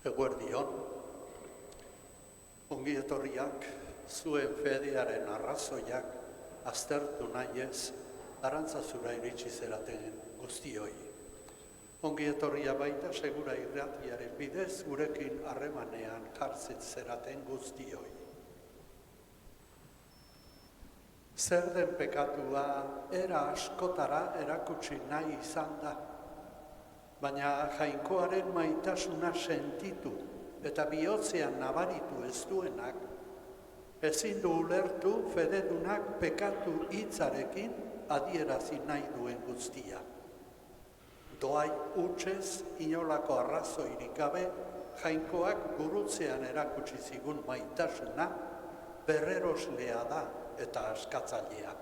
Eguerdion, ongi etorriak zuen fedearen arrazoiak aztertu nahiez Arantzazura iritsi zeraten guztioi. Ongi etorria baita Segura Irratiaren bidez gurekin harremanean jartzen zeraten guztioi. Zer den pekatua era askotara erakutsi nahi izan da, baina Jainkoaren maitasuna sentitu eta bihotzean nabaritu ez duenak, ezin du ulertu fededunak pekatu hitzarekin adierazi nahi duen guztia. Doai hutsez inolako arrazoirik gabe, Jainkoak gurutzean erakutsi zigun maitasuna berreroslea da eta askatzailea.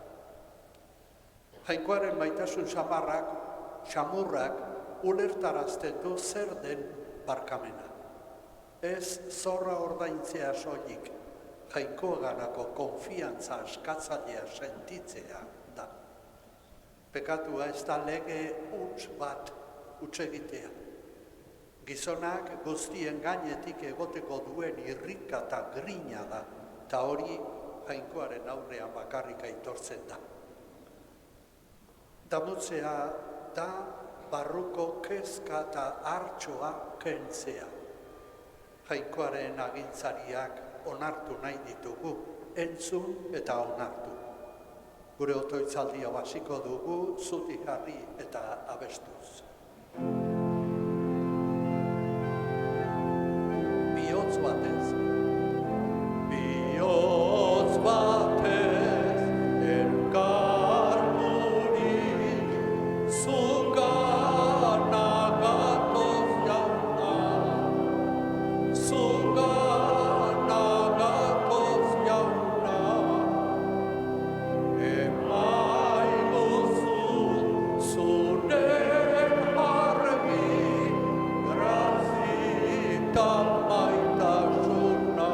Jainkoaren maitasun xamurrak ulertarazten du zer den barkamena. Ez zorra ordaintzea soilik, Jainkoaganako konfiantza askatzailea sentitzea da. Pekatua ez da lege huts bat hutsegitea. Gizonak guztien gainetik egoteko duen irrika eta grina da, eta hori Jainkoaren aurrean bakarrik aitortzen da. Damutzea da barruko kezka eta hartxoa kentzea. Jainkoaren agintzariak onartu nahi ditugu, entzun eta onartu. Gure otoitzaldia basiko dugu zuti jarri eta abestuz. Bihotz batez. Bihotz batez, elkarturik, zugana gatoz jauna, zugana gatoz jauna, emaiguzu zure argi, grazita maitasuna.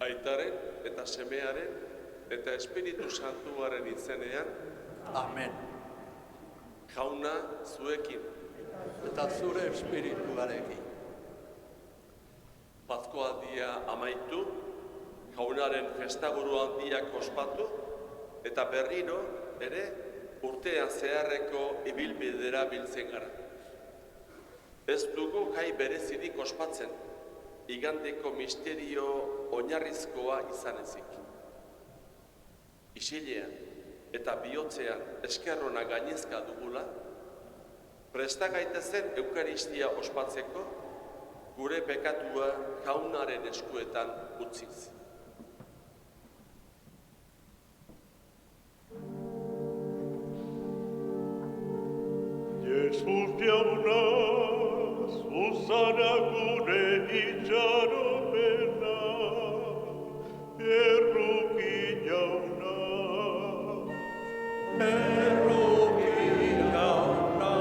Aitaren eta Semearen eta Espiritu Santuaren izenean. Amen. Jauna zuekin. Eta zure espirituarekin. Paskualdia amaitu, Jaunaren festaburu handiak ospatu, eta berriro ere urtean zeharreko ibilbidera biltzen gara. Ez dugu jai berezirik ospatzen, igandeko misterio oinarrizkoa izan ezik. Isilean eta bihotzean eskerrona gainezka dugula, presta gaitezen Eukaristia ospatzeko, gure pekatua Jaunaren eskuetan utziz. Jesus jauna, zuzara gure itxaropena, erruki jauna. Erruki jauna.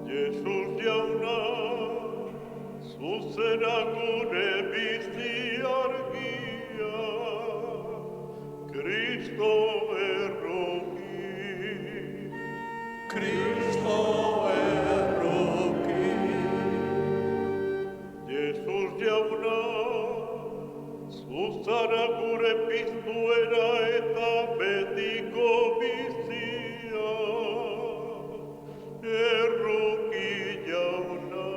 Jesus jauna, zuzera gure piztuera eta betiko bizia, erruki jauna.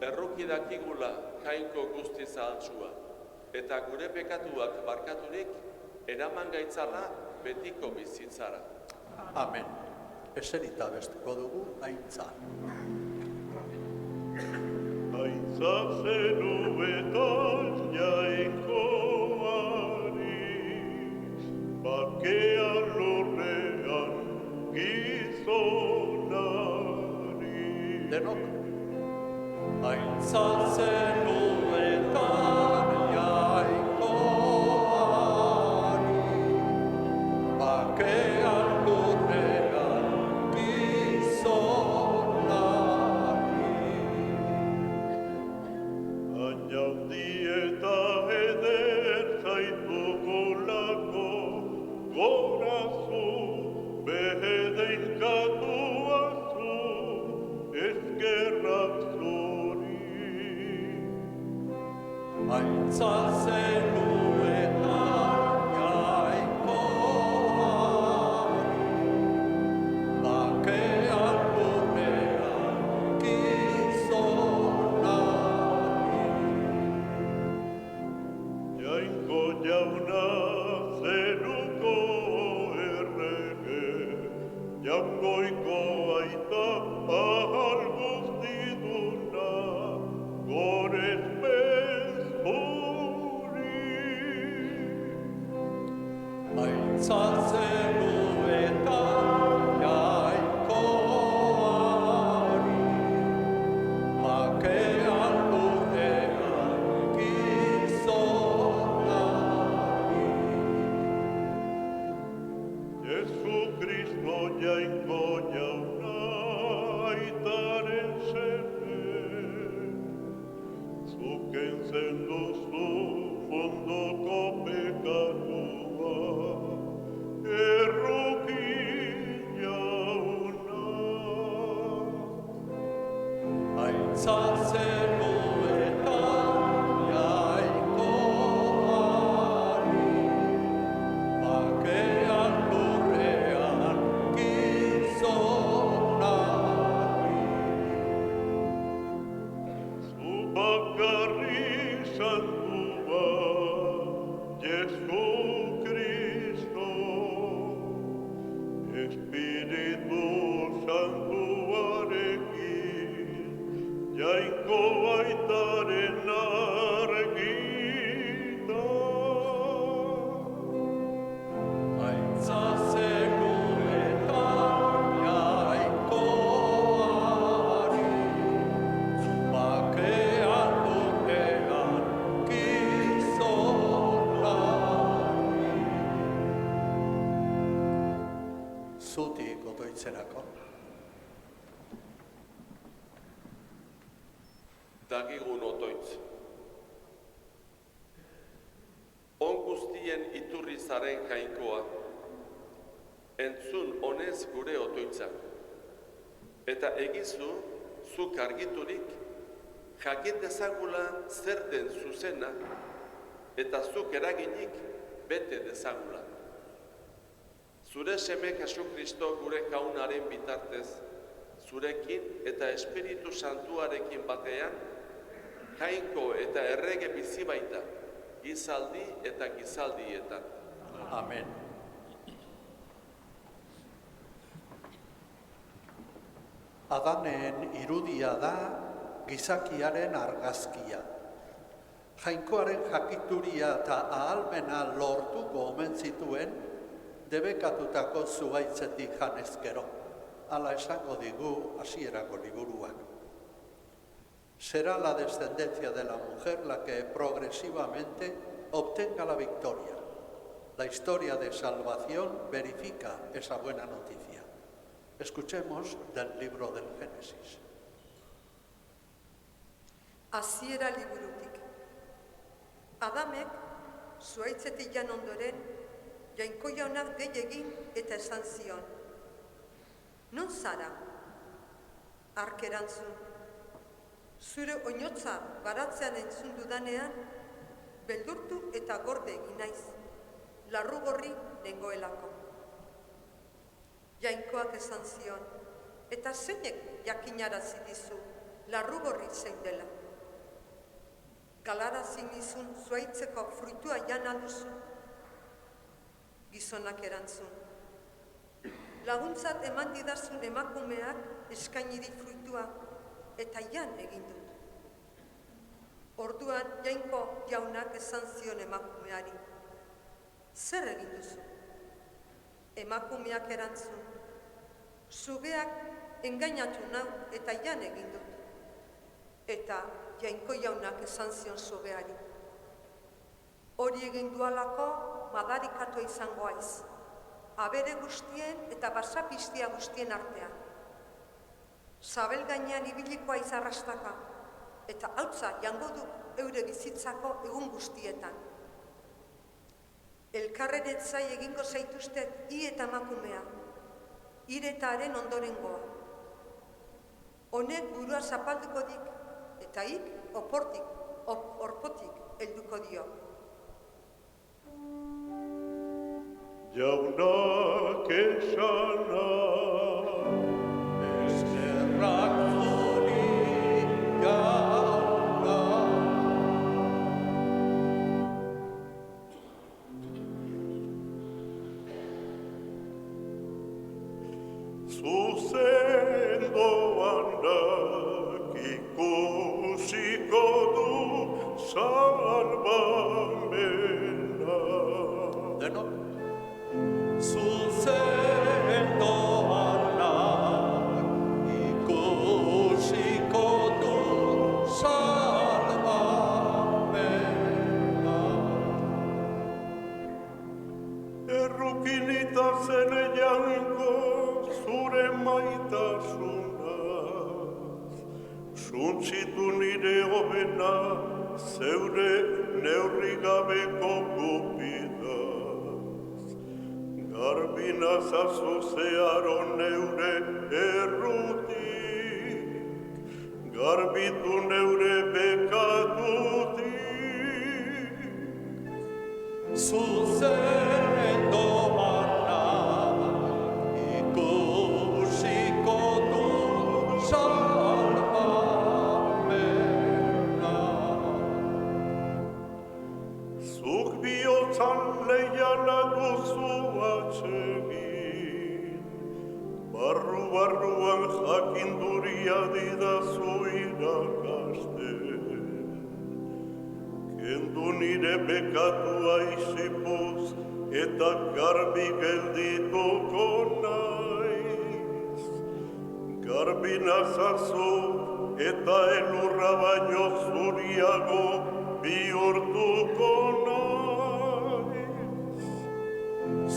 Erruki dakigula jainko guzti zahaltsua, eta gure pekatuak barkaturik, eraman gaitzala betiko bizitzara. Amen. Eserita bestuko dugu aintza. Aintza zenuetan jainkoari, bakean lurrean gizonari. Denok. Aintza zenuetan jainkoari, bakean lurrean gizonari. Añaudi eta eder zaitugulako, gorazu, behedeinkatuazu, eskerrak zuri. Aintza zenuetan jainkoari, bakean lurrean gizonari. Jainko jauna zenuko errege, jangoiko aita ahal guztiduna, gorespen zuri. Aintza zenuetan jainkoari, bakean lurrean gizonari. Jesucristo jainko jauna aitaren seme, zuken zenduzu fondoko pekatua, erruki jauna. Aintza zenuetan jainkoari, bakean lurrean gizonari. Zu bakarrik santua, Jesu Kristo, Espiritu Santuarekin, jainko baitaren argita. Aintza zenuetan jainkoari, bakean lurrean gizonari. Zutik otoitzenako. Dagigun otoitz. On guztien iturri zaren jainkoa, entzun honez gure otoitza. Eta egizu, zuk argiturik, jakin dezagula zer den zuzena, eta zuk eraginik bete dezagula. Zure seme Jesukristo gure jaunaren bitartez, zurekin eta Espiritu Santuarekin batean, jainko eta errege bizi baita, gizaldi eta gizaldietan. Amen. Adanen irudia da gizakiaren argazkia. Jainkoaren jakituria eta ahalmena lortuko omen zituen debekatutako zuhaitzetik janezkero. Hala esango digu hasierako liburuak. Será la descendencia de la mujer la que progresivamente obtenga la victoria. La historia de salvación verifica esa buena noticia. Escuchemos del libro del Génesis. Hasiera liburutik. Adamek, zuhaitzetik jan ondoren, jainko jaunak dei egin eta esan zion. Non zara? Hark erantzun, zure oinotza baratzean entzun dudanean, beldurtu eta gorde egin naiz, larru gorri nengoelako. Jainkoak esan zion, eta zeinek jakinarazi dizu, larru gorri zein dela. Galarazi nizun zuaitzeko fruitua jan alduzu. Gizonak erantzun, laguntzat eman didazun emakumeak eskaini dit fruitua eta jan egin dut. Orduan jainko jaunak esan zion emakumeari, zer egin duzu? Emakumeak erantzun, sugeak engainatu nau eta jan egin dut. Eta jainko jaunak esan zion sugeari, hori egin dualako madarikatua izango aiz, abere guztien eta basapistia guztien artean. Zabel gainean ibiliko aiz arrastaka, eta hautza jango du eure bizitzako egun guztietan. Elkarreretzai egingo zaituztet hi eta emakumea, hire eta haren ondorengoa. Honek burua zapalduko dik, eta hik orpotik helduko dio. Jaunak esana, Eskerrak zuri jauna. zuzendoan da, ikusiko du salbamena. Denok, zuzendoanak ikusiko du salbamena. Errukinita zen jango zure maitasunaz, suntzitu nire hobena zeure neurri gabeko gupidaz. Garbina zazu zeharo neure errutik, garbitu neure bekatutik. Zuzendoanak ikusiko du salbamena. Zuk bihotzan leiala duzu atsegin, barru-barruan jakinduria didazu irakasten. Kendu nire bekatua izipuz eta garbi geldituko naiz. Garbi nazazu eta elurra baino zuriago bihurtuko naiz.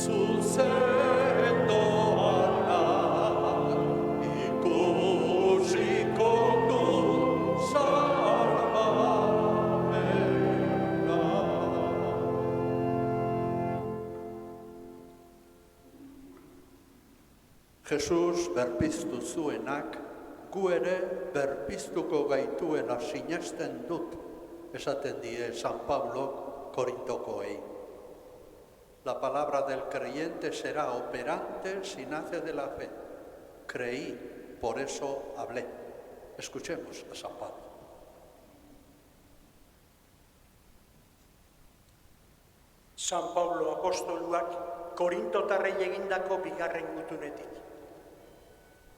Zuzendoanak ikusiko du salbamena. Jesus berpiztu zuenak, gu ere berpiztuko gaituela sinesten dut, esaten die San Pablo Korintokoei. La palabra del creyente será operante si nace de la fe. Creí, por eso hablé. Escuchemos a San Pablo. San Pablo apostoluak Korintotarrei egindako bigarren gutunetik.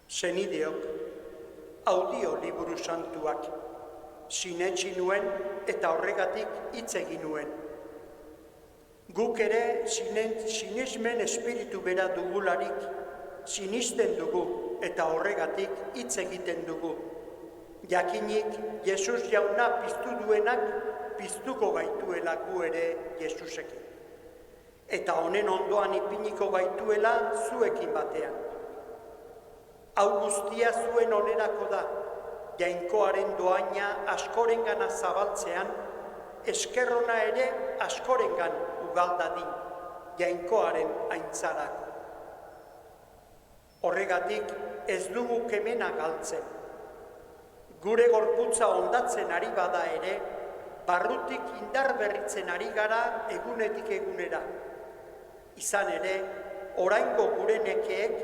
Senideok, audio liburu santuak, sinetsi nuen eta horregatik hitz egin nuen. Guk ere sinesmen espiritu bera dugularik, sinisten dugu eta horregatik hitz egiten dugu. Jakinik, Jesus jauna piztu duenak, piztuko gaituela gu ere Jesusekin. Eta honen ondoan ipiniko gaituela zuekin batean. Hau guztia zuen onerako da, jainkoaren doaina askorengana zabaltzean, eskerrona ere askorengan ugaldadin, jainkoaren aintzarako. Horregatik ez dugu kemena galtzen, Gure gorputza hondatzen ari bada ere, barrutik indar berritzen ari gara egunetik egunera. Izan ere, oraingo gure nekeek,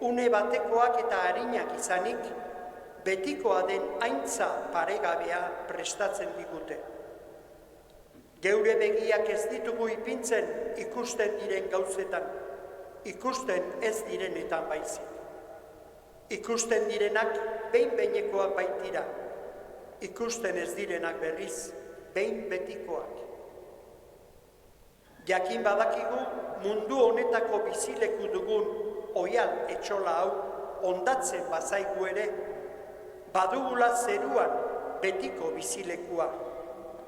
une batekoak eta harinak izanik, betikoa den aintza paregabea prestatzen digute. Geure begiak ez ditugu ipintzen ikusten diren gauzetan, ikusten ez direnetan baizik. Ikusten direnak behin-behinekoak baitira, ikusten ez direnak berriz behin betikoak. Jakin badakigu mundu honetako bizileku dugun oial etxola hau hondatzen bazaigu ere, badugula zeruan betiko bizilekua,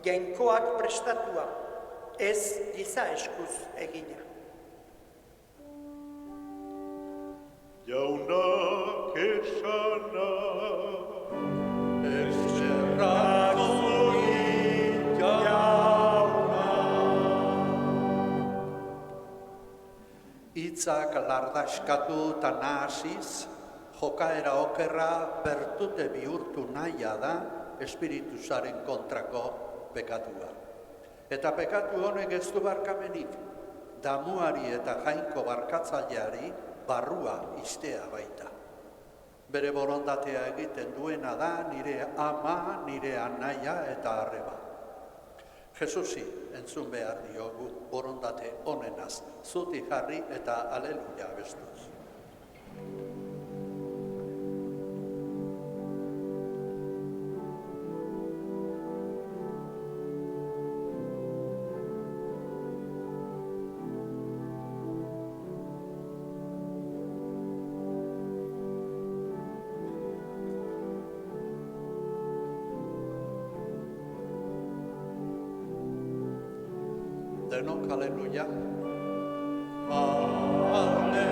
jainkoak prestatua, ez giza eskuz egina. Jaunak esana, Eskerrak zuri jauna. Hitzak lardaskatu eta nahasiz, jokaera okerra bertute bihurtu nahia da Espiritusaren kontrako pekatua. Eta pekatu honek ez du barkamenik, damuari eta jainko barkatzaileari barrua istea baita. Bere borondatea egiten duena da nire ama, nire anaia eta arreba. Jesusi entzun behar diogu borondate honenaz, zuti jarri eta aleluia bestuz. Denok, aleluia. Aleluia, aleluia,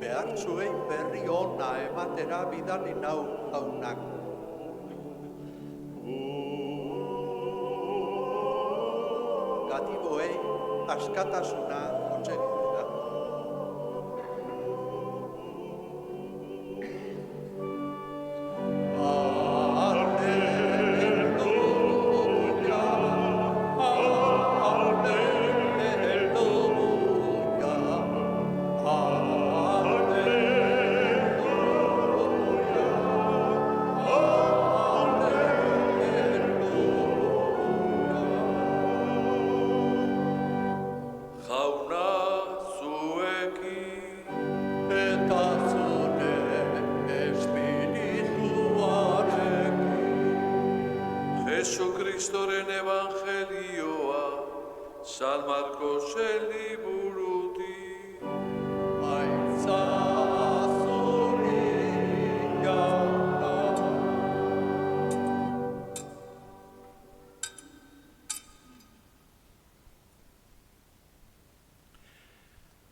Behartzuei berri ona ematera bidali nau jaunak. Gatiboei askatasuna kontsegitzea. Jesucristoren evangelioa, San Marcosen liburutik. Aitza zuri jauna.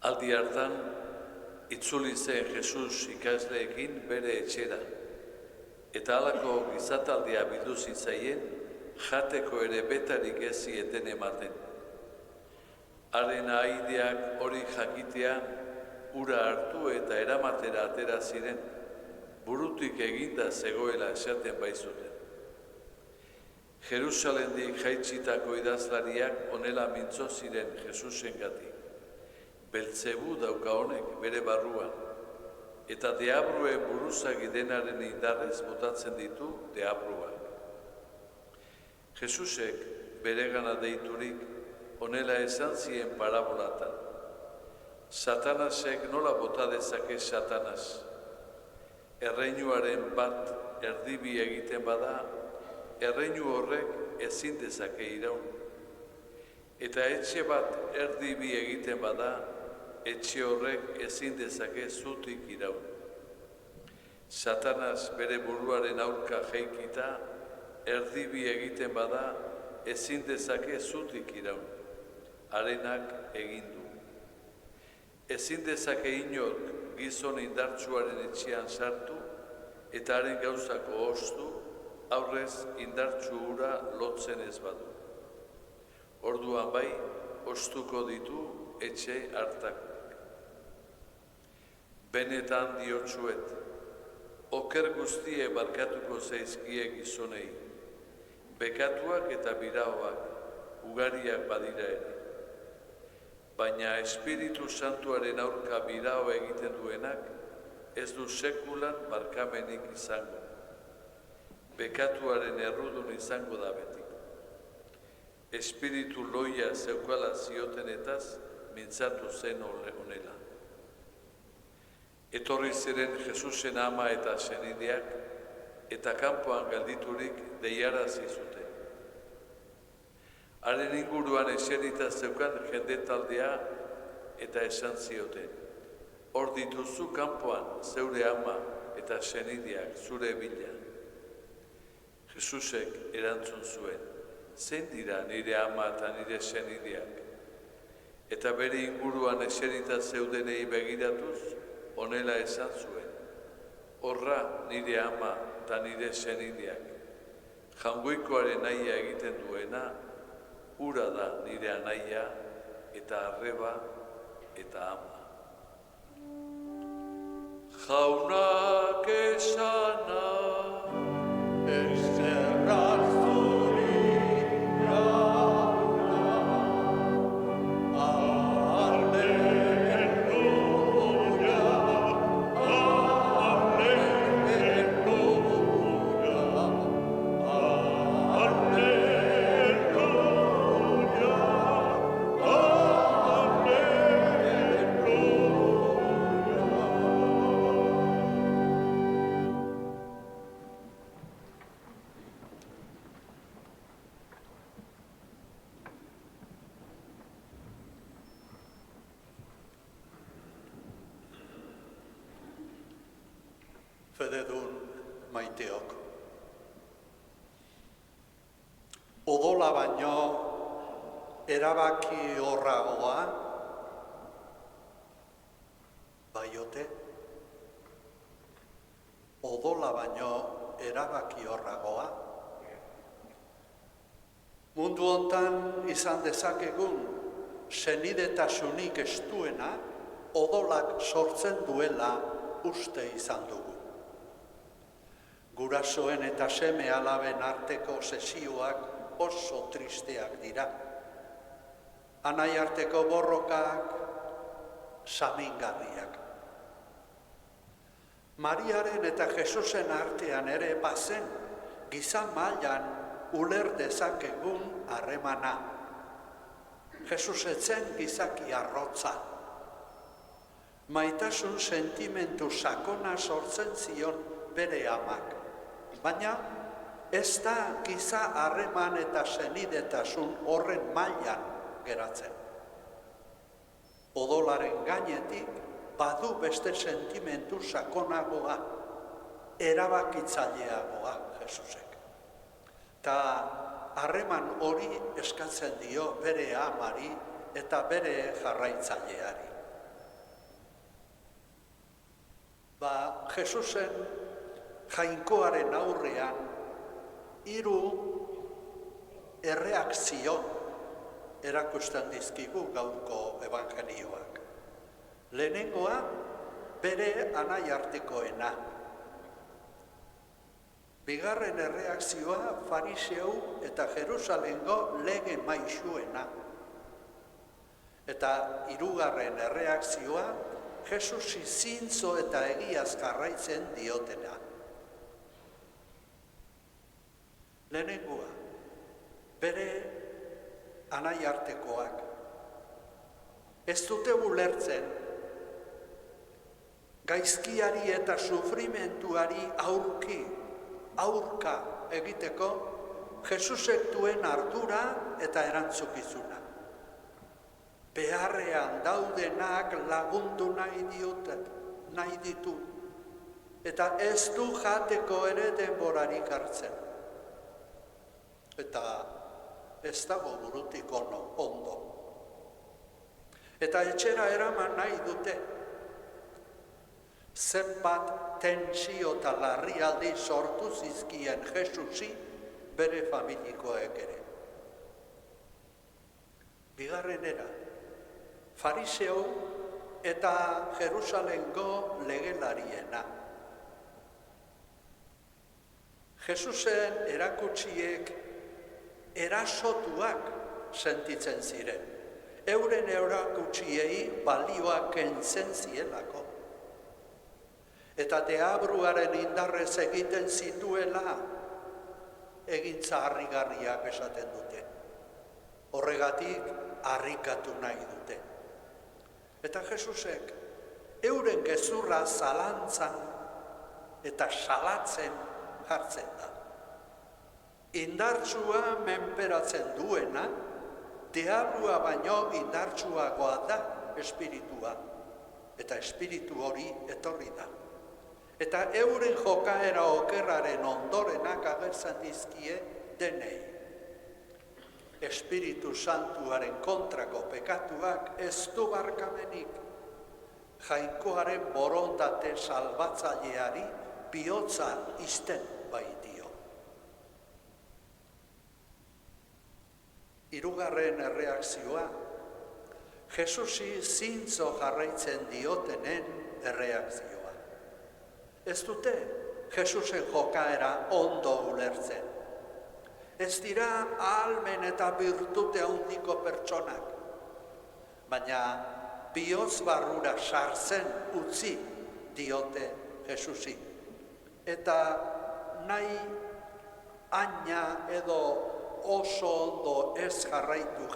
Aldi hartan, itzuli zen Jesus ikasleekin bere etxera, eta halako gizataldia bildu zitzaien, jateko ere betarik ez zieten ematen. Haren ahaideak hori jakitea, ura hartu eta eramatera atera ziren, burutik eginda zegoela esaten baizuten. Jerusalendik jaitsitako idazlariak honela mintzo ziren Jesusengatik. Beltzebu dauka honek bere barruan, eta deabruen buruzagi denaren indarrez botatzen ditu deabruak. Jesusek beregana deiturik honela esan zien parabolatan. Satanasek nola bota dezake Satanas? Erreinuaren bat erdibi egiten bada, erreinu horrek ezin dezake iraun. Eta etxe bat erdi bi egiten bada, etxe horrek ezin dezake zutik iraun. Satanas bere buruaren aurka jeikita, erdi bi egiten bada, ezin dezake zutik iraun. Harenak egin du. Ezin dezake inork gizon indartsuaren etxean sartu, eta haren gauzako ostu, aurrez indartsu hura lotzen ez badu. Orduan bai, ostuko ditu etxe hartakoak. Benetan diotsuet, oker guztie barkatuko zaizkie gizonei, bekatuak eta biraoak, ugariak badira ere. Baina Espiritu Santuaren aurka birao egiten duenak, ez du sekulan barkamenik izango. Bekatuaren errudun izango da beti. Espiritu loia zeukala ziotenetaz, mintzatu zen honela. Etorri ziren Jesusen ama eta senideak, eta kanpoan galditurik deiarazi zuten. Haren inguruan eserita zeukan jendetaldea eta esan zioten. Hor dituzu kanpoan zeure ama eta senideak zure bila. Jesusek erantzun zuen, zein dira nire ama eta nire senideak? Eta bere inguruan eserita zeudenei begiratuz, honela esan zuen. Horra nire ama eta nire senideak. Jangoikoaren nahia egiten duena, hura da nire anaia eta arreba eta ama. Jaunak esana, Fededun maiteok. Odola baino erabaki horragoa, baiote? Odola baino erabaki horragoa? Mundu hontan izan dezakegun senidetasunik estuena, odolak sortzen duela uste izan dugu. Gurasoen eta seme alaben arteko sesioak oso tristeak dira. Anai arteko borrokak samingarriak. Mariaren eta Jesusen artean ere bazen gizan mailan uler dezakegun harremana. Jesus etzen gizaki arrotza. Maitasun sentimentu sakona sortzen zion bere amak. Baina ez da giza harreman eta senidetasun horren mailan geratzen. Odolaren gainetik badu beste sentimentu sakonagoa, erabakitzaileagoa Jesusek. Ta harreman hori eskatzen dio bere amari eta bere jarraitzaileari. Jesusen jainkoaren aurrean 3 erreakzio erakusten dizkigu gaurko evangelioak. Lehenengoa, bere anai artekoena. Bigarren erreakzioa fariseu eta Jerusalengo lege maisuena. Eta 3. erreakzioa, Jesusi zintzo eta egiaz jarraitzen diotena. Lehenengoa, bere anai artekoak. Ez dute ulertzen, gaizkiari eta sufrimentuari aurka egiteko Jesusek duen ardura eta erantzukizuna. Beharrean daudenak lagundu nahi ditu, eta ez du jateko ere denborarik hartzen. Eta ez dago burutik ondo. Eta etxera eraman nahi dute. Zenbat tentsio eta larrialdi sortu zizkien Jesusi bere familikoek ere. Bigarrenera, fariseo eta Jerusalengo legelariena. Jesusen erakutsiek erasotuak sentitzen ziren. Euren erakutsiei balioak kentzen zielako. Eta deabruaren indarrez egiten zituela egintza harrigarriak esaten dute. Horregatik harrikatu nahi dute. Eta Jesusek euren gezurra zalantzan eta salatzen jartzen da. Indartsua menperatzen duena, deabrua baino indartsuagoa da espiritua. Eta espiritu hori etorri da. Eta euren jokaera okerraren ondorenak agertzen dizkie denei. Espiritu Santuaren kontrako pekatuak ez du barkamenik. Jainkoaren borondate salbatzaileari bihotza isten baitio. Hirugarren erreakzioa, Jesusi zintzo jarraitzen diotenen erreakzioa. Ez dute Jesusen jokaera ondo ulertzen. Ez dira ahalmen eta birtute handiko pertsonak, baina bihotz barrura sartzen utzi diote Jesusi. Eta nahi aina edo oso ondo ez jarraitu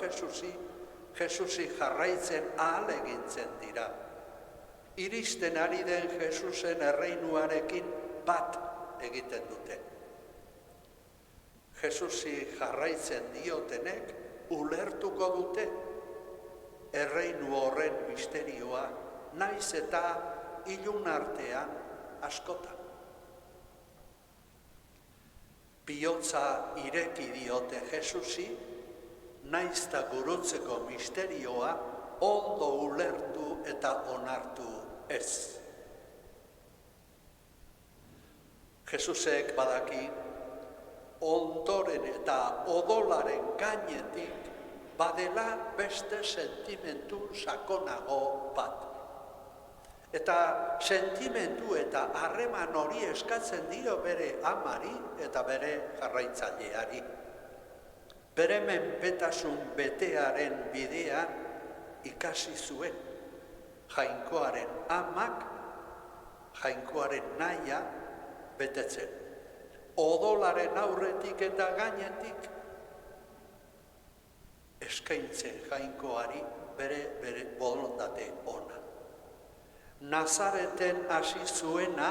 Jesusi jarraitzen ahalegintzen dira. Iristen ari den Jesusen erreinuarekin bat egiten dute. Jesusi jarraitzen diotenek ulertuko dute erreinu horren misterioa, naiz eta ilun artean askotan. Bihotza ireki diote Jesusi, naiz eta gurutzeko misterioa ondo ulertu eta onartu ez. Jesusek badaki ondoren eta odolaren gainetik badela beste sentimentu sakonago bat. Eta sentimentu eta harreman hori eskatzen dio bere amari eta bere jarraitzaileari. Bere menpetasun betearen bidea ikasi zuen. Jainkoaren amak, jainkoaren nahia betetzen. Odolaren aurretik eta gainetik eskaintzen jainkoari bere borondate ona. Nazareten hasi zuena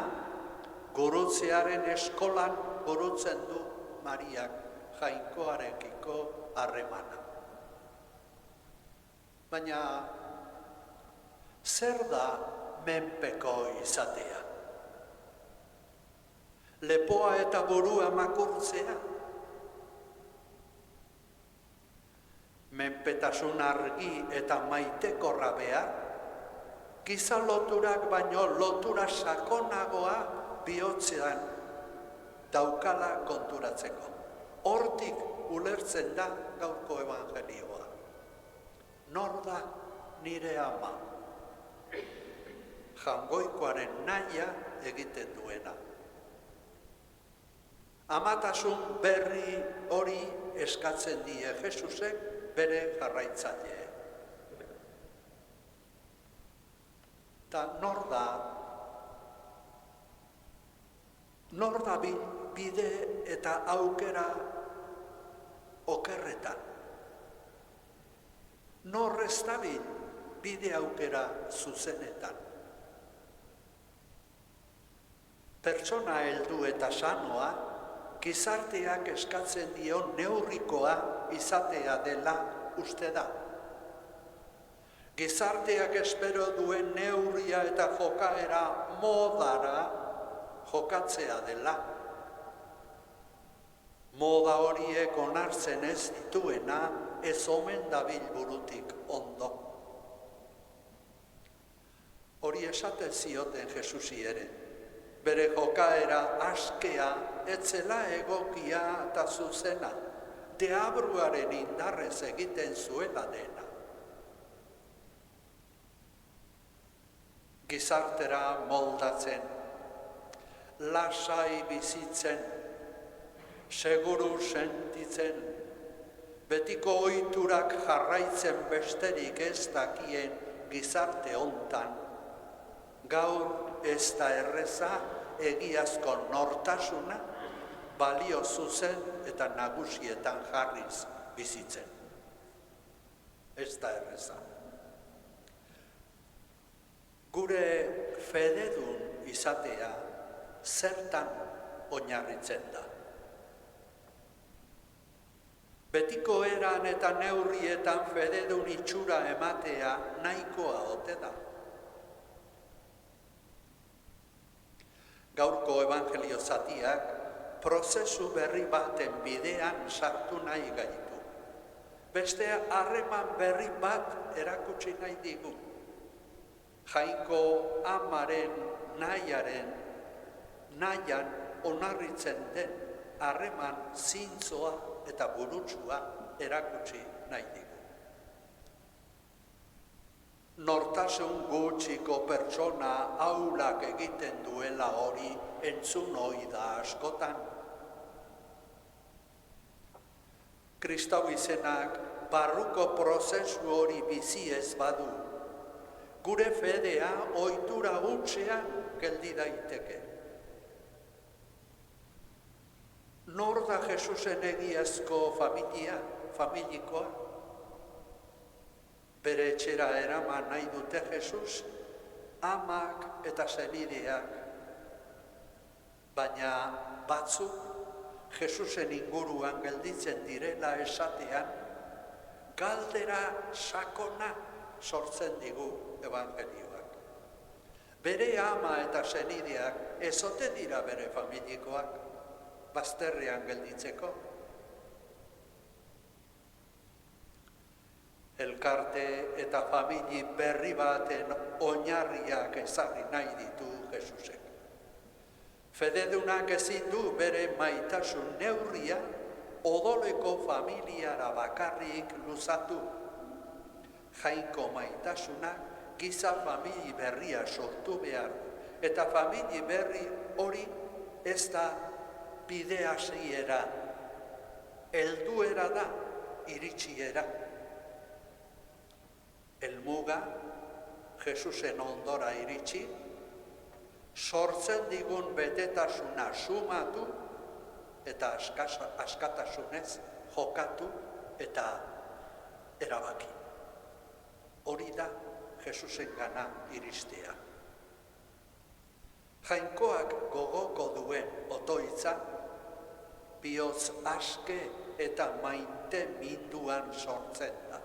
gurutzearen eskolan gurutzen du Mariak jainkoarekiko harremana. Baina zer da menpeko izatea? Lepoa eta burua makurtzea? Menpetasun argi eta maitekorra behar? Giza loturak baino lotura sakonagoa bihotzean daukala konturatzeko. Hortik ulertzen da gaurko evangelioa. Nor da nire ama? Jangoikoaren nahia egiten duena. Amatasun berri hori eskatzen die Jesusek bere jarraitzaile. Ta nor da bide eta aukera okerretan. Nor ez dabil bide aukera zuzenetan. Pertsona heldu eta sanoa gizarteak eskatzen dion neurrikoa izatea dela uste da. Gizarteak espero duen neurria eta jokaera modara jokatzea dela. Moda horiek onartzen ez dituena ez omen dabil burutik ondo. Hori esaten zioten Jesusi ere. Bere jokaera askea etzela egokia eta zuzena, deabruaren indarrez egiten zuela dena. Gizartera moldatzen, lasai bizitzen, seguru sentitzen, betiko ohiturak jarraitzen besterik ez dakien gizarte hontan, gaur ez da erreza egiazko nortasuna balio zuzen eta nagusietan jarriz bizitzen. Ez da erreza. Gure fededun izatea zertan oinarritzen da. Betiko eran eta neurrietan fededun itxura ematea nahikoa ote da. Gaurko evangelio zatiak prozesu berri baten bidean sartu nahi gaitu. Beste harreman berri bat erakutsi nahi digu. Jainko amaren nahian onarritzen den harreman zintzoa eta burutsua erakutsi nahi digu. Nortasun gutxiko pertsona ahulak egiten duela hori entzun ohi da askotan. Kristau izenak barruko prozesu hori bizi ez badu, gure fedea ohitura hutsean geldi daiteke. Nor da Jesusen egiazko familikoa? Bere etxera eraman nahi dute Jesus, amak eta senideak. Baina batzuk Jesusen inguruan gelditzen direla esatean, galdera sakona sortzen digu evangelioak. Bere ama eta senideak ez ote dira bere familikoak, bazterrean gelditzeko. Elkarte eta famili berri baten oinarriak ezarri nahi ditu Jesusek. Fededunak ezin du bere maitasun neurria odoleko familiara bakarrik luzatu. Jainko maitasunak giza famili berria sortu behar, eta famili berri hori ez da bide hasiera, helduera da iritsiera. Helmuga, Jesusen ondora iritsi, sortzen digun betetasuna sumatu eta askatasunez jokatu eta erabaki. Hori da Jesusengana iristea. Jainkoak gogoko duen otoitza, bihotz aske eta maite minduan sortzen da.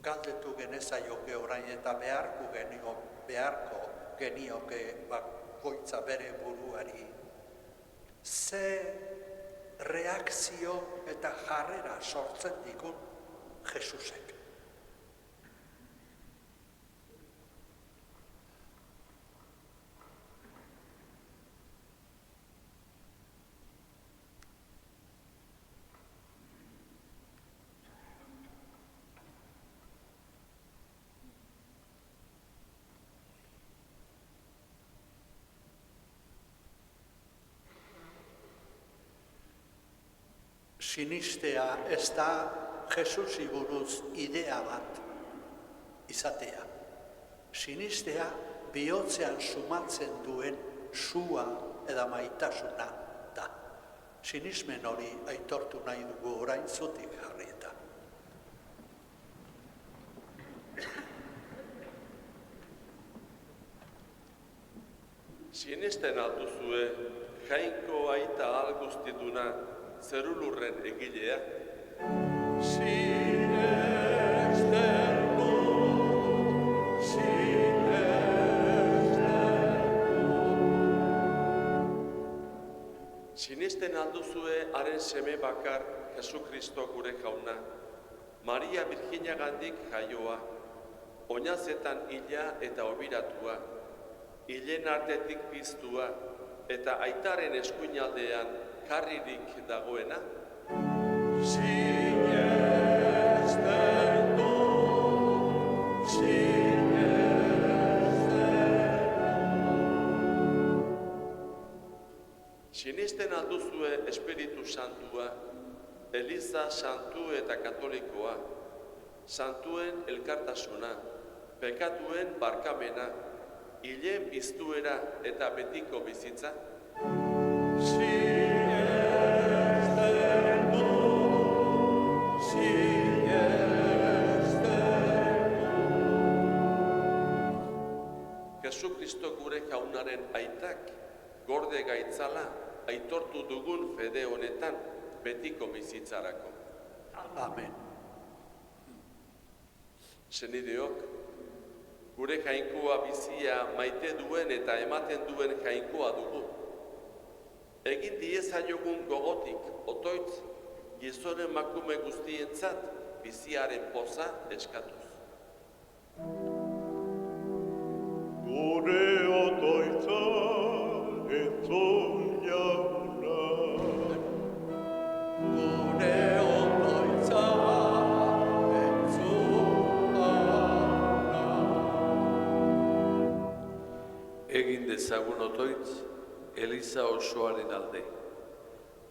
Galdetu genezaioke orain eta beharko genioke bakoitza bere buruari. Ze reakzio eta jarrera sortzen digun Jesusek. Sinistea ez da Jesusi buruz idea bat izatea. Sinistea bihotzean sumatzen duen sua eta maitasuna da. Sinismen hori aitortu nahi dugu orain zutik jarrieta. Sinesten alduzue Jainko aita ahal guztiduna zerulurren egilea? Sinesten dut, Sinesten alduzue haren seme bakar Jesukristo gure jauna, Maria Birjinagandik jaioa, oinazetan hila eta obiratua, hilen artetik piztua eta aitaren eskuinaldean jarririk dagoena? Sinesten dut, Sinesten alduzue Espiritu Santua, Eliza Santu eta Katolikoa, Santuen elkartasuna, pekatuen barkamena, hilen piztuera eta betiko bizitza? Sinesten dut, Jesukristo gure jaunaren aitak, gorde gaitzala, aitortu dugun fede honetan, betiko bizitzarako. Amen. Senideok, gure jainkoa bizia maite duen eta ematen duen jainkoa dugu. Egin diezaiogun gogotik, otoitz, gizonen makume guztientzat biziaren poza eskatuz. Gure otoitza entzun jauna. Gure otoitza entzun jauna. Egin dezagun otoitz, Eliza osoaren alde,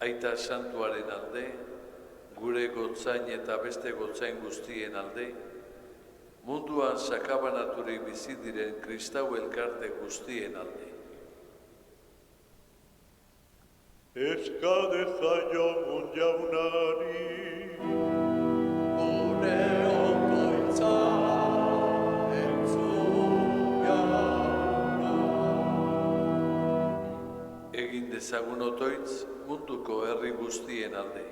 Aita Santuaren alde, gure gotzain eta beste gotzain guztien alde, munduan sakabanaturik bizi diren kristau elkarte guztien alde. Eska dezaiogun jaunari. Gure otoitza entzun jauna. Egin dezagun otoitz munduko herri guztien alde.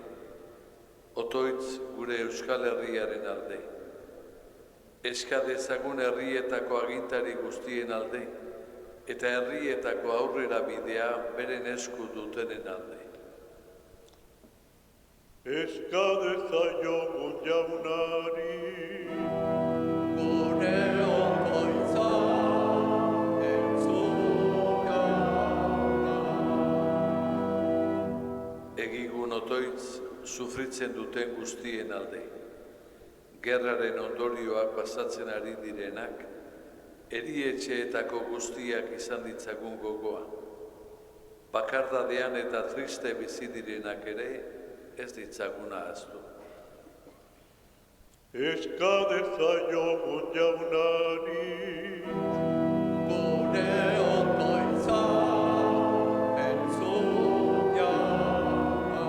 Otoitz gure Euskal Herriaren alde. Eska dezagun herrietako agintari guztien alde, eta herrietako aurrera bidea beren esku dutenen alde. Eska dezaiogun jaunari. Gure otoitza entzun jauna. Egigun otoitz sufritzen duten guztien alde. Gerraren ondorioak pasatzen ari direnak, erietxeetako guztiak izan ditzagun gogoa. Bakardadean eta triste bizi direnak ere ez ditzaguna ahaztu. Eska dezaiogun jaunari. Gure otoitza entzun jauna.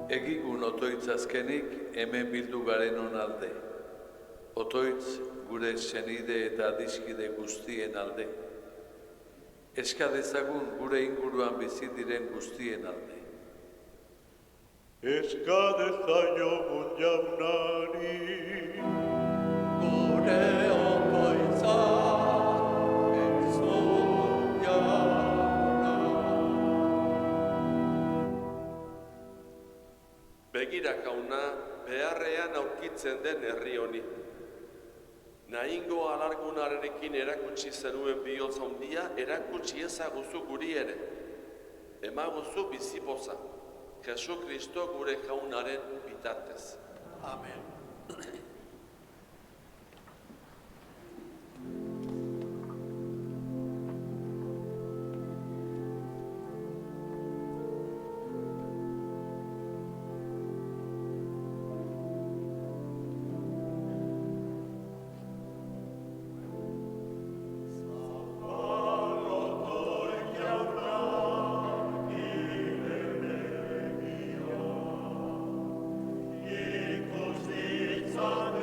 Egigun otoitz azkenik hemen bildu garen alde. Otoitz gure senide eta adiskide guztien alde. Eska dezagun gure inguruan bizi diren guztien alde. Eska dezaiogun jaunari. Gure otoitza entzun jauna. Begira jauna, beharrean aurkitzen den herri honi. Nahingo alargunarekin erakutsi zenuen bihotz handia, erakutsi ezaguzu guri ere. Emaguzu bizipoza, Jesukristo gure jaunaren bitartez. Amen. Ikus ditzan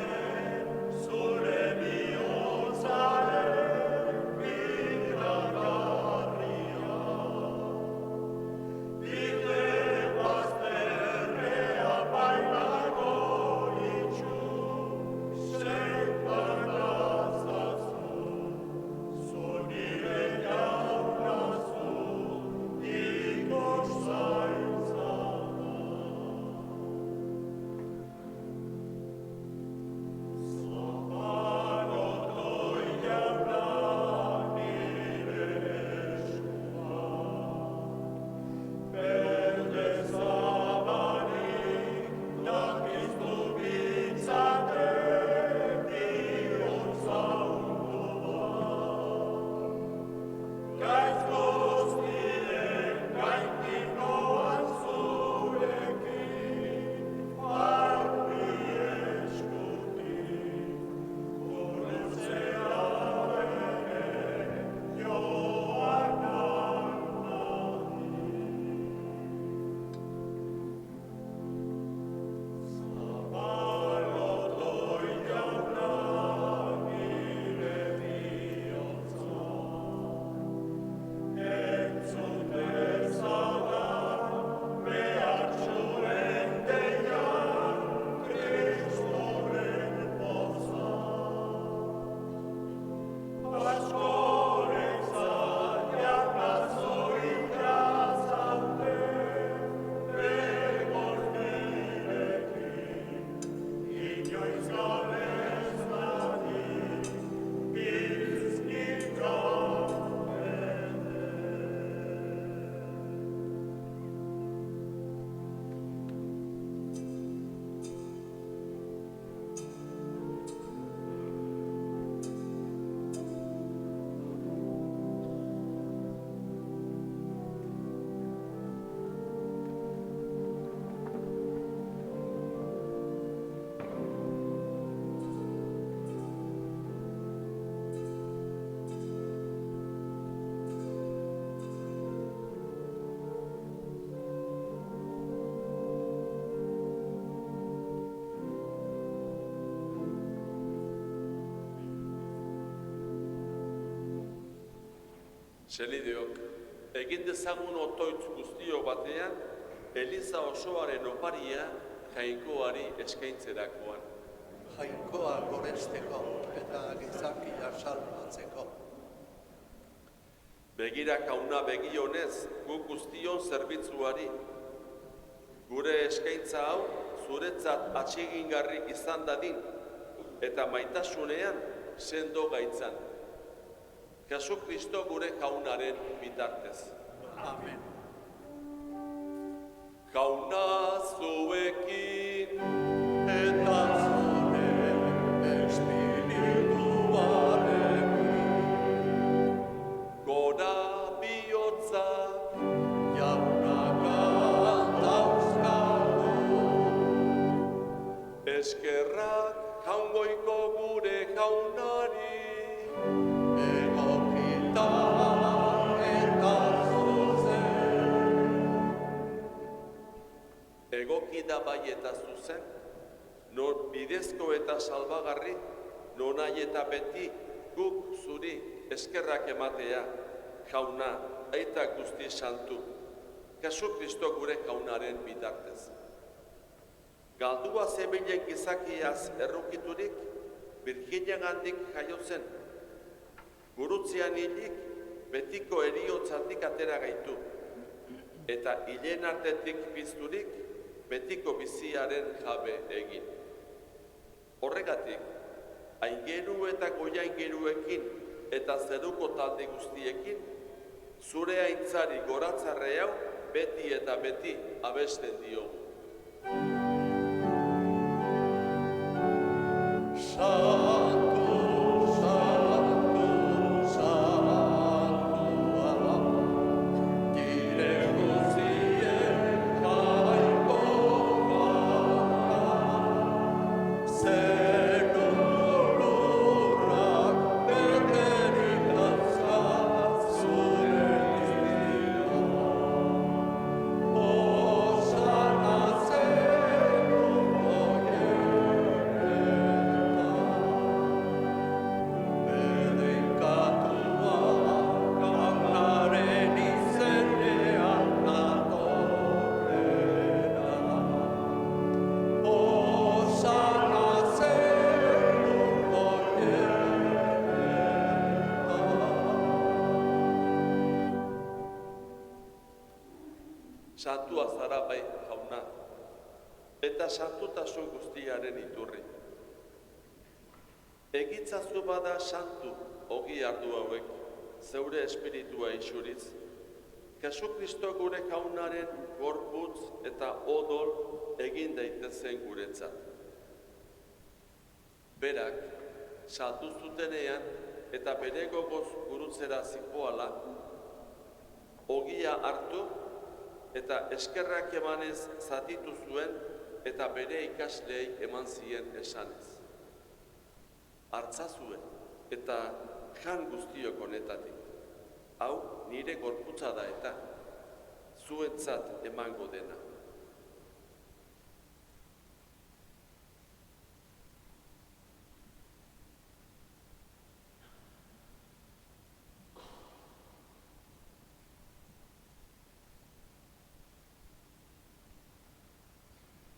Senideok, egin dezagun otoitz guztio batean, Eliza osoaren oparia jainkoari eskaintzerakoan. Jainkoa goresteko eta gizakia salbatzeko. Begira jauna begionez, guk guztion zerbitzuari. Gure eskaintza hau zuretzat atsegingarri izan dadin, eta maitasunean sendo gaitzan. Jesu Kristo gure jaunaren bitartez. Amen. Jauna zuekin, Eta zure espirituarekin, gora bihotzak, jaunaka dauzkagu. eskerrak jaungoiko gure jaunari. Egokita eta zuzen, Egoki da bai eta zuzen, non bidezko eta salbagarri, non nahi eta beti guk zuri eskerrak ematea, jauna, aita guzti santu, Jesu Kristo gure jaunaren bitartez. Galdua zebilen gizakiaz errukiturik, Birjinagandik jaio zen. Gurutzean hilik, betiko eriotzatik atera gaitu, eta hilen artetik pizturik, betiko biziaren jabe egin. Horregatik, aingeru eta goiaingeruekin eta zeruko talde guztiekin, zure aintzari goratzarre hau beti eta beti abesten diogu. Santu, santu, santua, dire guztien jainkoa, zeru lurrak beterik dauzka zure iztia. Osana zeruko bedeinkatua jaunaren izenean datorrena. Osana zeruko Santua zara bai jauna, eta santutasun guztiaren iturri. Egitzazu bada santu ogi ardu hauek, zeure espiritua isuriz, Jesu Kristo gure jaunaren gorputz eta odol egin daitezen guretzat. Berak, saldu zutenean eta bere gogoz gurutzera zihoala, ogia hartu eta eskerrak emanez zatitu zuen eta bere ikasleei eman zien esanez. Hartzazue eta jan guztiok honetatik. Hau nire gorputza da eta zuentzat emango dena.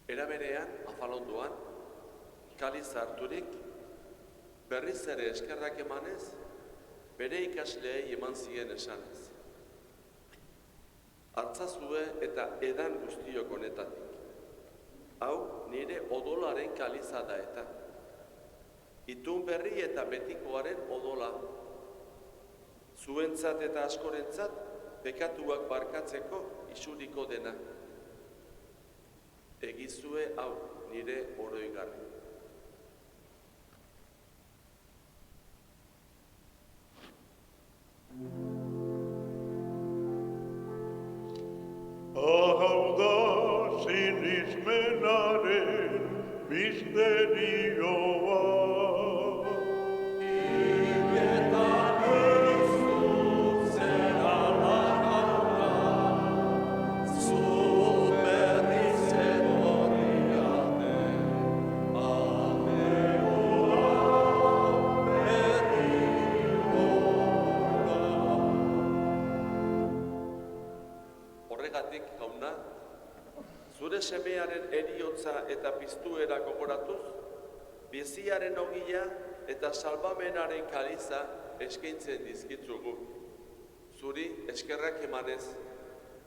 Era berean, afalondoan, kaliz harturik, berriz ere eskerrak emanez, bere ikasleei eman zien esanez. Hartzazue eta edan guztiok honetatik. Hau nire odolaren kaliza da eta. Itun berri eta betikoaren odola. Zuentzat eta askorentzat, pekatuak barkatzeko isuriko dena. Egizue hau nire oroigarri. Hau da sinismenaren misterioa. Iletan izuz zera lagauna, zu berriz etorriate, ameoa berri gora. Horregatik, jauna, zure semearen eriotza eta piztuera gogoratuz, biziaren ogia eta salbamenaren kaliza eskaintzen dizkitzugu. Zuri eskerrak emanez,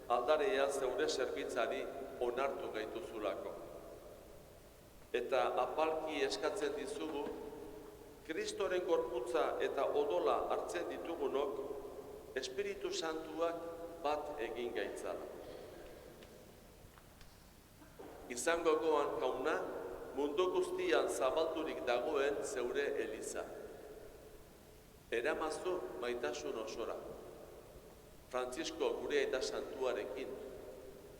aldarea zeure zerbitzari onartu gaituzulako. Eta apalki eskatzen dizugu, Kristoren gorputza eta odola hartzen ditugunok, Espiritu Santuak bat egin gaitzala. Izango goan, jauna, mundu guztian zabaldurik dagoen zeure eliza. Eramazu maitasun osora. Francisco gure aita santuarekin,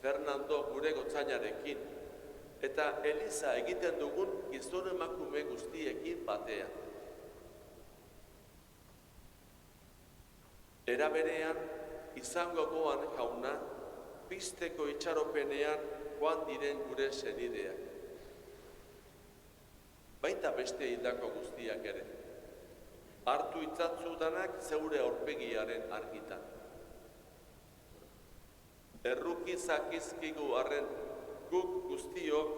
Fernando gure gotzainarekin, eta eliza egiten dugun gizon emakume guztiekin batean. Era berean, izango goan, jauna, pizteko itxaropenean joan diren gure senideak. Baita beste hildako guztiak ere. Hartu itzatzu danak zeure aurpegiaren argitan. Erruki zakizkigu arren, guk guztiok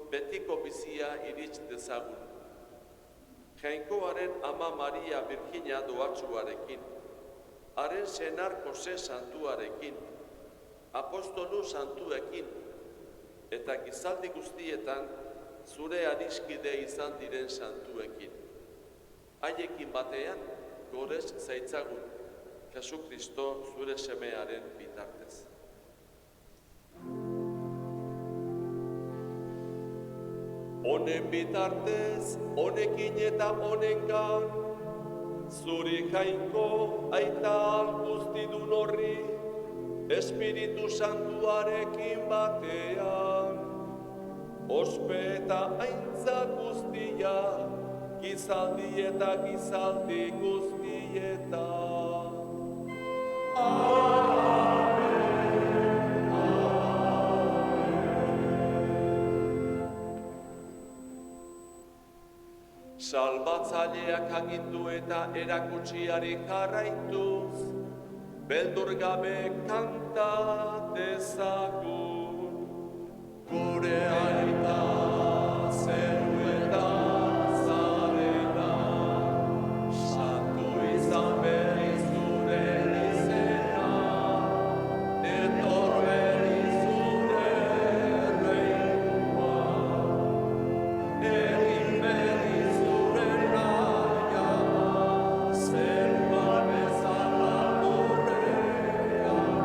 betiko bizia irits dezagun. Jainkoaren ama Maria Birjina doatsuarekin, haren senar Jose santuarekin, apostolu santuekin, eta gizaldi guztietan zure adiskide izan diren santuekin. Haiekin batean, gorez zaitzagun, Jesu Kristo zure semearen bitartez. Honen bitartez, honekin eta honengan, zuri jainko aita guztidun horri, Espiritu Santuarekin batean, ospe eta aintza guztia, gizaldi eta gizaldi guztieta. Salbatzaileak agindu eta erakutsiari jarraituz, beldur gabe kanta dezagun. Gure aita zeruetan zarela, santu izan berri zure izena, etor berri zure reinoa, egin berri zure naia, zeruan bezala lurrean.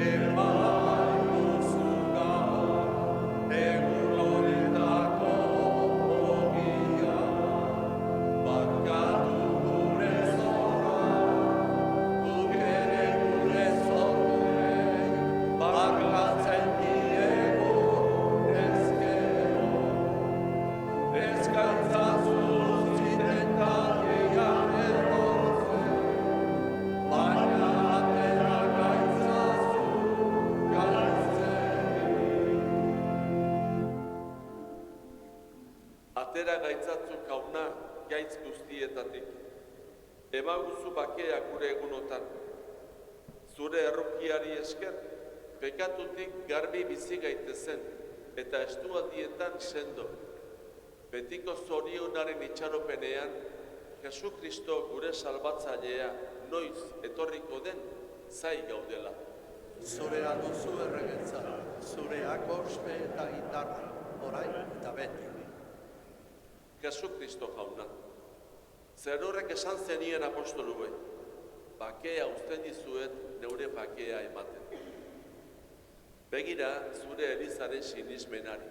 Eman duzuna, egun honetako ogia, barkatu gure zorra, guk ere gure zorrei, barkatzen diegu ezkero. Eskantzazu zitentarian etortzen, baina atera gaitzazu galtzeri. Atera gaitzazu jauna gaitz guztietatik. Emaguzu bakea gure egunotan. Zure errukiari esker, pekatutik garbi bizi gaitezen, eta estualdietan sendo. Betiko zorionaren itxaropenean, Jesu Kristo gure salbatzailea noiz etorriko den zai gaudela. Zurea duzu erregetza, zureak ospe eta indarra, orain eta beti. Jesu Kristo jauna, zer horrek esan zenien apostolue, bakea uzten dizuet neure bakea ematen. Begira zure elizaren sinismenari,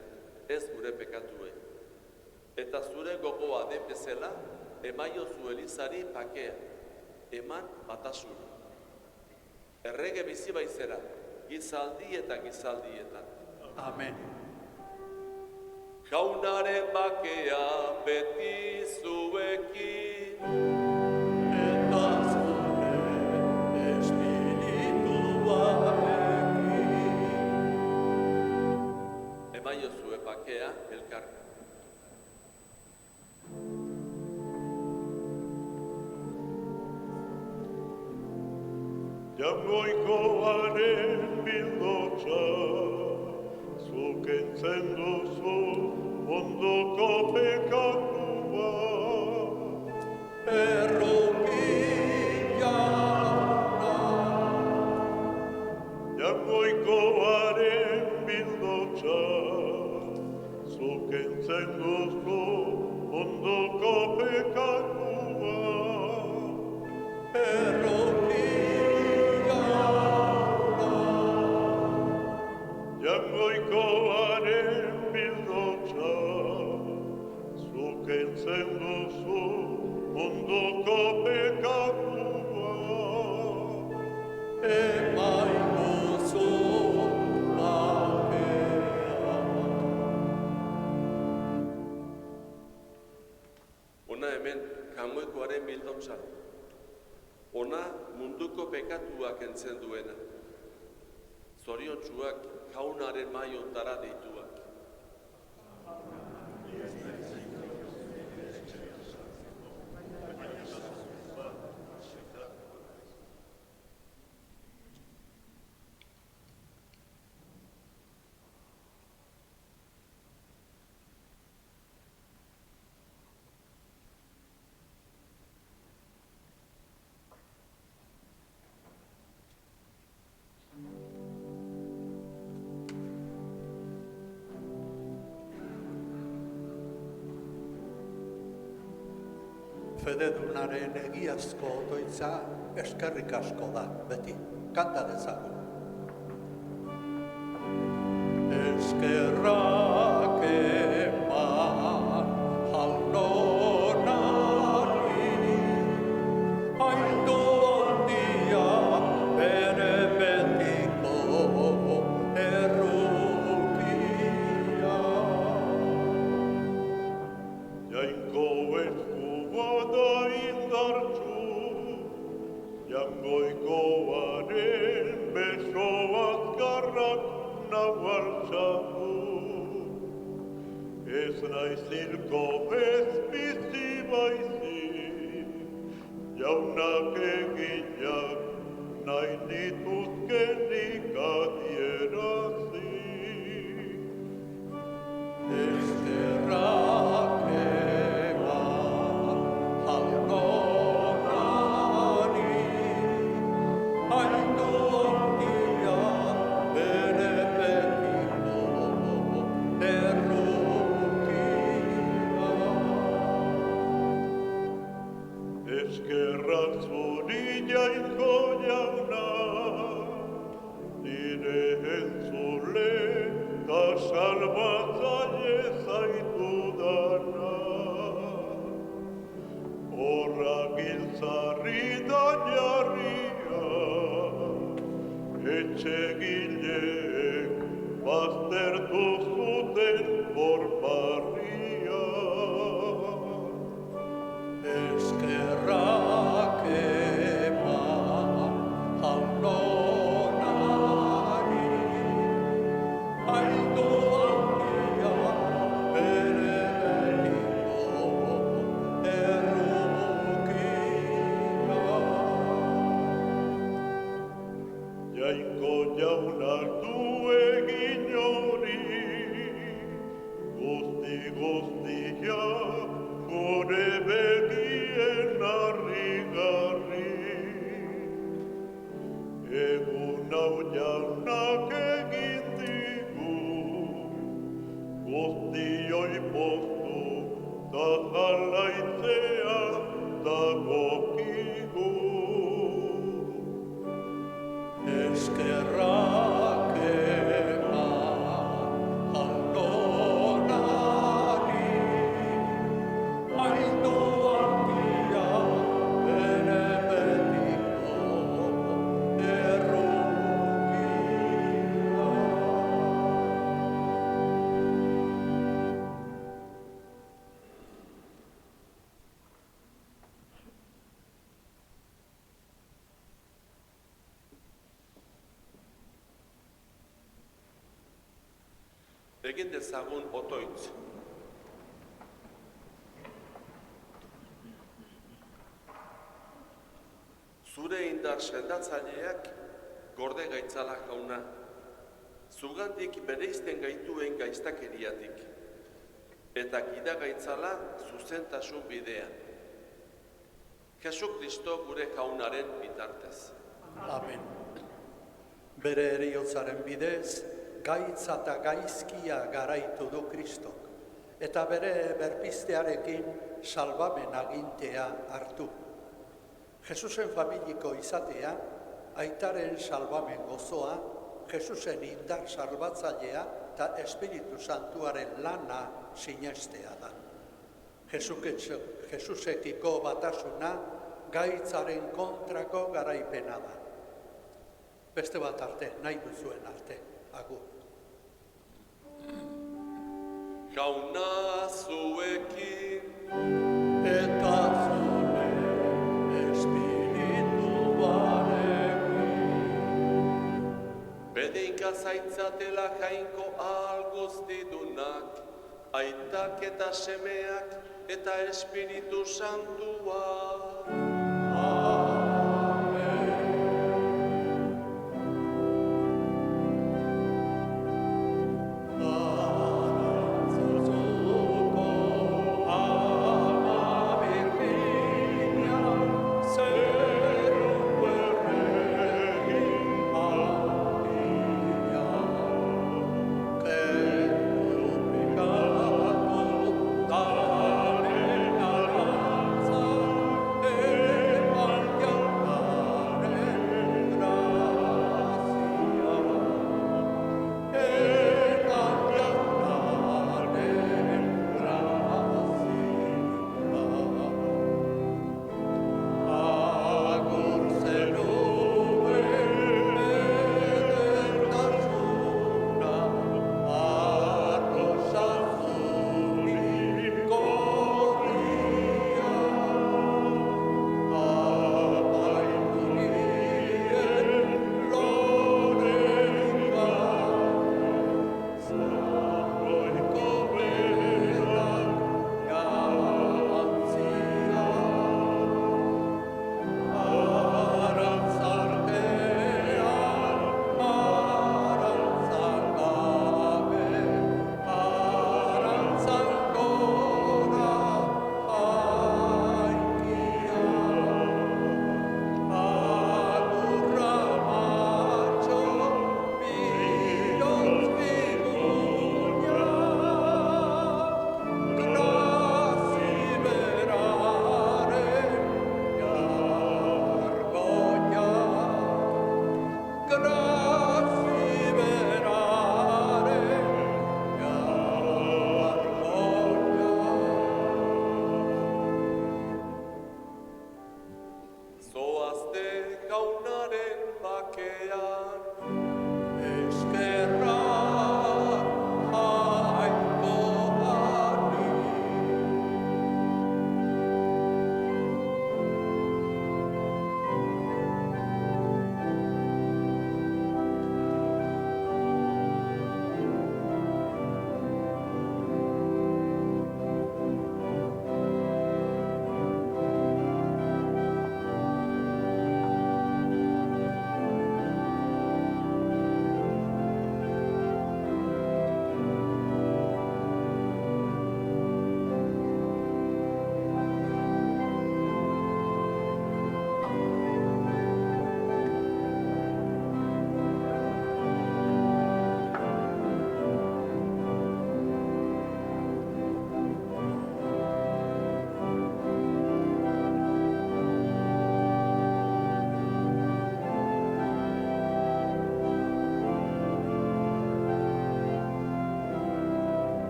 ez gure pekatue. Eta zure gogoa den bezala, emaiozu elizari bakea, eman batasuna. Errege bizi baizera, gizaldi eta gizaldietan. Amen. Jaunaren bakea beti zuekin, Eta zure espirituarekin. emaiozue bakea elkarri. Jangoikoaren bildotza, zuk entzen duzu ondoko pekatua. Jangoikoaren bildotza, zuk entzen duzu ondoko pekatua. Jangoikoaren bildotza, zuk entzen duzu ondoko pekatua. Emaiguzu bakea. Ona hemen Jangoikoaren bildotza. Ona munduko pekatuak entzen duena. Zoriontsuak jaunaren maiontara deituak. Fededunaren egiazko otoitza eskerrik asko da, beti. Kanta dezagun. Eskerrak eman jaunonari, haindu handia bere betiko errukia. Jainko eskubada indartsu, Jangoikoaren beso azkarrak nau altxatu. Ez naiz hilko ez bizi baizik, jaunak eginak nahi nituzkenik adierazi. Eskerrak eman jaunonari, haindu handia bere betiko errukia. Eskerrak zuri Jainko jauna, nire entzule ta salbatzaile zaitudana. Horra giltzarri da jarria, etxegileek baztertu zuten borbarria. Eskerrak eman jaunonari, haindu handia bere betiko errukia. Jainko jaunak du egin hori, guztia gure begien harrigarri. Egun hau jaunak egin digu, guztioi poztu ta jarraitzea dagokigu. Eskerrak eman jaunonari, haindu handia bere betiko errukia. Egin dezagun otoitz. zure indar sendatzaileak gorde gaitzala jauna, zugandik bereizten gaituen gaiztakeriatik, eta gida gaitzala zuzentasun bidean. Jesu Kristo gure jaunaren bitartez. Amen. Bere heriotzaren bidez, gaitza eta gaizkia garaitu du Kristok, eta bere berpiztearekin salbamen agintea hartu. Jesusen familiko izatea, aitaren salbamen gozoa, Jesusen indar salbatzailea eta Espiritu Santuaren lana sinestea da. Jesusekiko batasuna gaitzaren kontrako garaipena da. Beste bat arte, nahi duzuen arte, agur. Jauna zuekin, Eta zure espirituarekin, bedeinka zaitzatela jainko ahal guztidunak, aitak eta semeak eta Espiritu Santua. Zoazte jaunaren bakean,